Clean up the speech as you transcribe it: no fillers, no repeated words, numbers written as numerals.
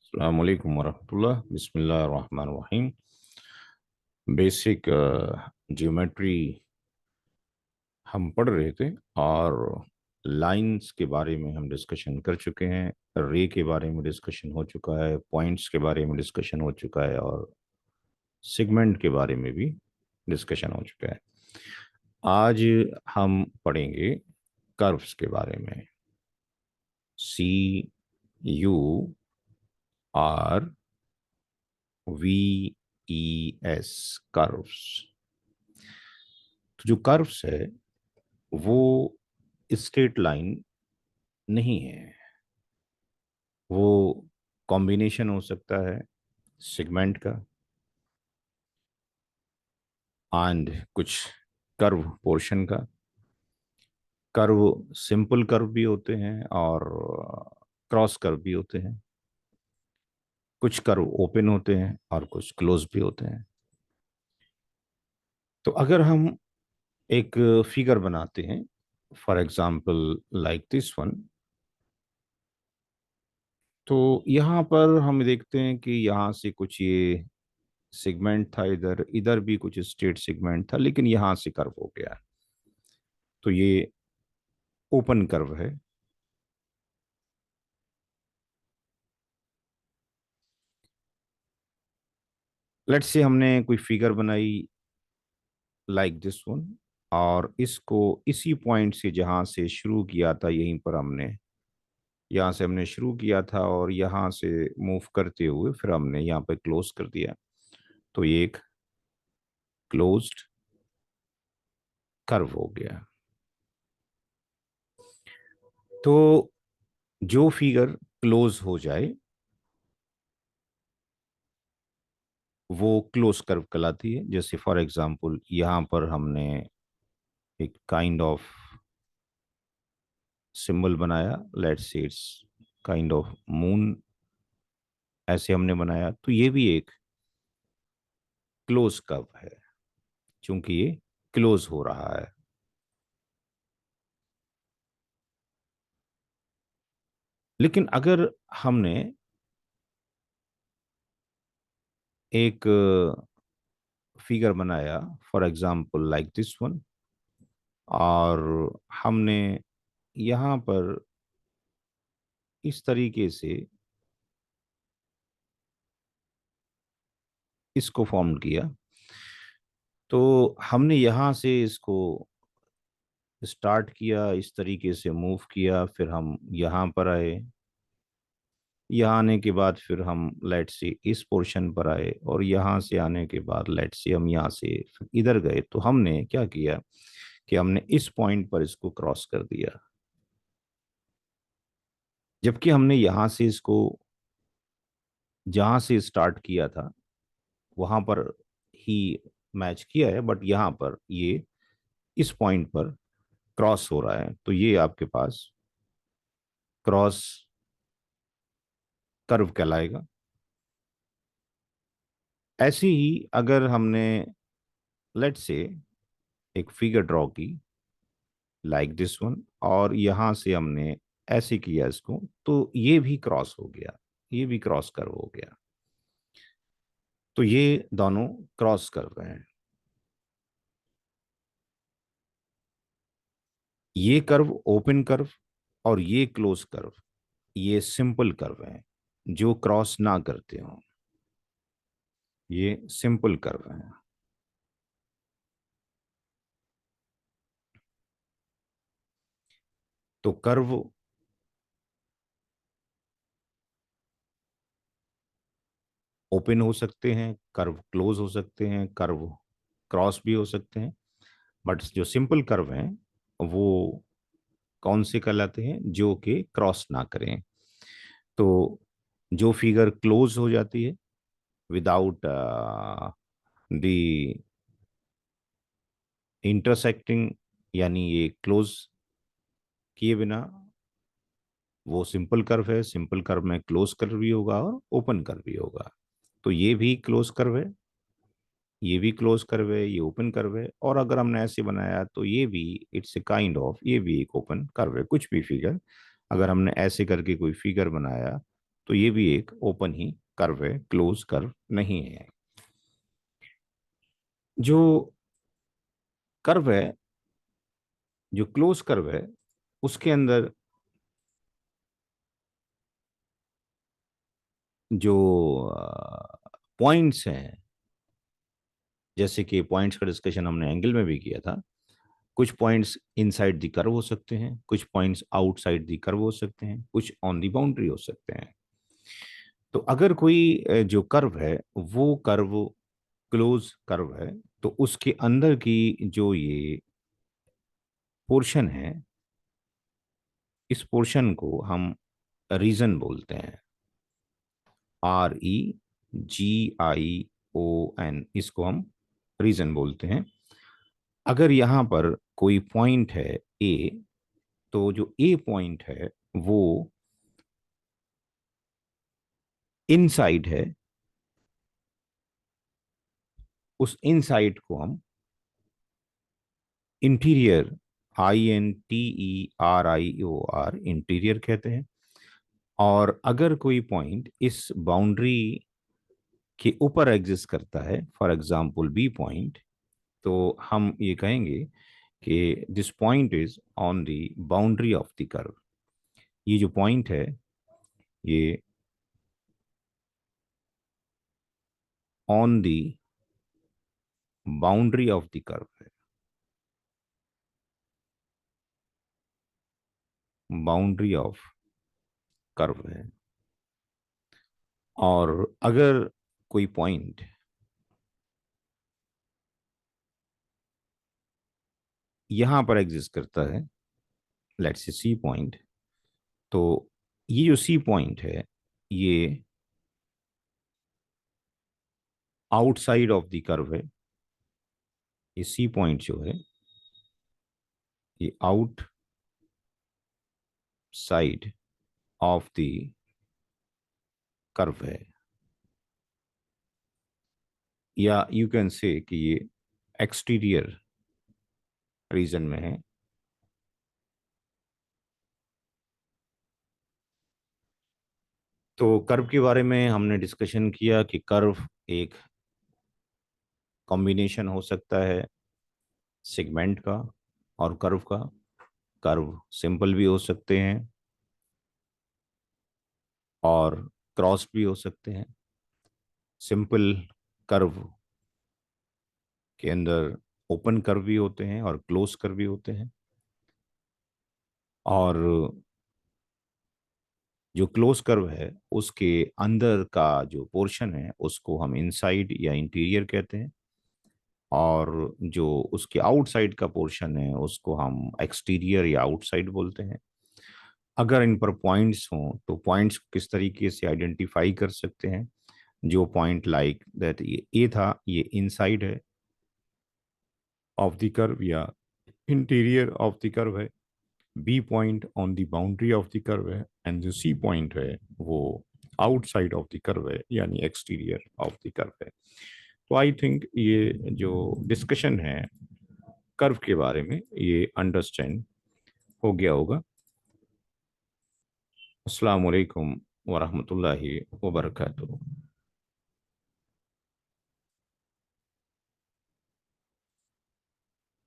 अस्सलाम वालेकुम वरहमतुल्लाह बिस्मिल्लाह रहमान रहीम। Basic geometry हम पढ़ रहे थे और लाइंस के बारे में हम डिस्कशन कर चुके हैं। रे के बारे में डिस्कशन हो चुका है, पॉइंट्स के बारे में डिस्कशन हो चुका है और सेगमेंट के बारे में भी डिस्कशन हो चुका है। आज हम पढ़ेंगे कर्व्स के बारे में। CURVES curves. तो जो कर्व्स है वो स्ट्रेट लाइन नहीं है, वो कॉम्बिनेशन हो सकता है सेगमेंट का एंड कुछ कर्व पोर्शन का। कर्व सिंपल कर्व भी होते हैं और क्रॉस कर्व भी होते हैं। कुछ कर्व ओपन होते हैं और कुछ क्लोज भी होते हैं। तो अगर हम एक फिगर बनाते हैं, for example like this one, तो यहाँ पर हम देखते हैं कि यहाँ से कुछ ये सेगमेंट था, इधर इधर भी कुछ स्ट्रेट सेगमेंट था, लेकिन यहाँ से कर्व हो गया। तो ये ओपन कर्व है। लेट्स से हमने कोई फिगर बनाई लाइक दिस वन, और इसको इसी पॉइंट से जहाँ से शुरू किया था, यहीं पर हमने यहाँ से हमने शुरू किया था और यहाँ से मूव करते हुए फिर हमने यहाँ पे क्लोज कर दिया। तो ये एक क्लोज्ड कर्व हो गया। तो जो फिगर क्लोज हो जाए वो क्लोज कर्व कहलाती है। जैसे फॉर एग्जांपल यहाँ पर हमने एक काइंड ऑफ सिंबल बनाया, let's say it's kind of moon, ऐसे हमने बनाया, तो ये भी एक क्लोज कर्व है क्योंकि ये क्लोज हो रहा है। लेकिन अगर हमने एक फिगर बनाया for example like this one, और हमने यहाँ पर इस तरीके से इसको फॉर्म किया, तो हमने यहाँ से इसको स्टार्ट किया, इस तरीके से मूव किया, फिर हम यहाँ पर आए, यहाँ आने के बाद फिर हम लेट से इस पोर्शन पर आए, और यहाँ से आने के बाद लेट से हम यहाँ से फिर इधर गए। तो हमने क्या किया कि हमने इस पॉइंट पर इसको क्रॉस कर दिया, जबकि हमने यहाँ से इसको जहाँ से स्टार्ट किया था वहां पर ही मैच किया है, बट यहाँ पर ये इस पॉइंट पर क्रॉस हो रहा है। तो ये आपके पास क्रॉस कर्व कहलाएगा। ऐसे ही अगर हमने लेट से एक फिगर ड्रॉ की लाइक दिस वन, और यहां से हमने ऐसे किया इसको, तो ये भी क्रॉस हो गया, ये भी क्रॉस कर्व हो गया। तो ये दोनों क्रॉस कर्व हैं। ये कर्व ओपन कर्व और ये क्लोज कर्व, ये सिंपल कर्व हैं जो क्रॉस ना करते हो। ये सिंपल कर्व हैं। तो कर्व ओपन हो सकते हैं, कर्व क्लोज हो सकते हैं, कर्व क्रॉस भी हो सकते हैं, बट जो सिंपल कर्व हैं वो कौन से कहलाते हैं? जो कि क्रॉस ना करें। तो जो फिगर क्लोज हो जाती है विदाउट द इंटरसेक्टिंग, यानी ये क्लोज किए बिना, वो सिंपल कर्व है। सिंपल कर्व में क्लोज कर्व भी होगा और ओपन कर्व भी होगा। तो ये भी क्लोज कर्व है, ये भी क्लोज कर्व है, ये ओपन कर्व है, और अगर हमने ऐसे बनाया तो ये भी इट्स ए काइंड ऑफ, ये भी एक ओपन कर्व है। कुछ भी फिगर अगर हमने ऐसे करके कोई फिगर बनाया तो ये भी एक ओपन ही कर्व है, क्लोज कर्व नहीं है। जो कर्व है, जो क्लोज कर्व है, उसके अंदर जो पॉइंट्स हैं, जैसे कि पॉइंट्स का डिस्कशन हमने एंगल में भी किया था, कुछ पॉइंट्स इनसाइड द कर्व हो सकते हैं, कुछ पॉइंट्स आउटसाइड द कर्व हो सकते हैं, कुछ ऑन द बाउंड्री हो सकते हैं। तो अगर कोई जो कर्व है वो कर्व क्लोज कर्व है, तो उसके अंदर की जो ये पोर्शन है, इस पोर्शन को हम रीजन बोलते हैं। REGION, इसको हम रीजन बोलते हैं। अगर यहां पर कोई पॉइंट है ए, तो जो ए पॉइंट है वो इनसाइड है, उस इनसाइड को हम इंटीरियर, INTERIOR, इंटीरियर कहते हैं। और अगर कोई पॉइंट इस बाउंड्री के ऊपर एग्जिस्ट करता है, फॉर एग्जांपल बी पॉइंट, तो हम ये कहेंगे कि this point is on the boundary of the curve. ये जो पॉइंट है ये on the boundary of the curve है, बाउंड्री ऑफ कर्व है। और अगर कोई पॉइंट यहां पर एग्जिस्ट करता है, लेट्स से सी पॉइंट, तो ये जो सी पॉइंट है ये आउटसाइड ऑफ द कर्व है। ये सी पॉइंट जो है ये out side of the curve है, या यू कैन से कि ये एक्सटीरियर रीजन में है। तो कर्व के बारे में हमने डिस्कशन किया कि कर्व एक कॉम्बिनेशन हो सकता है सेगमेंट का और कर्व का। कर्व सिंपल भी हो सकते हैं और क्रॉस भी हो सकते हैं। सिंपल कर्व के अंदर ओपन कर्व भी होते हैं और क्लोज कर्व भी होते हैं। और जो क्लोज कर्व है उसके अंदर का जो पोर्शन है उसको हम इनसाइड या इंटीरियर कहते हैं, और जो उसके आउटसाइड का पोर्शन है उसको हम एक्सटीरियर या आउटसाइड बोलते हैं। अगर इन पर पॉइंट्स हों तो पॉइंट्स किस तरीके से आइडेंटिफाई कर सकते हैं? जो पॉइंट लाइक दैट, ये ए था, ये इनसाइड है ऑफ द कर्व या इंटीरियर ऑफ द कर्व है। B point on the boundary of the curve है, एंड जो सी पॉइंट है वो आउटसाइड ऑफ द कर्व है, यानी एक्सटीरियर ऑफ द कर्व है। तो आई थिंक ये जो डिस्कशन है कर्व के बारे में ये अंडरस्टैंड हो गया होगा। अस्सलाम वालेकुम वरहमतुल्लाहि वबरकातुहू।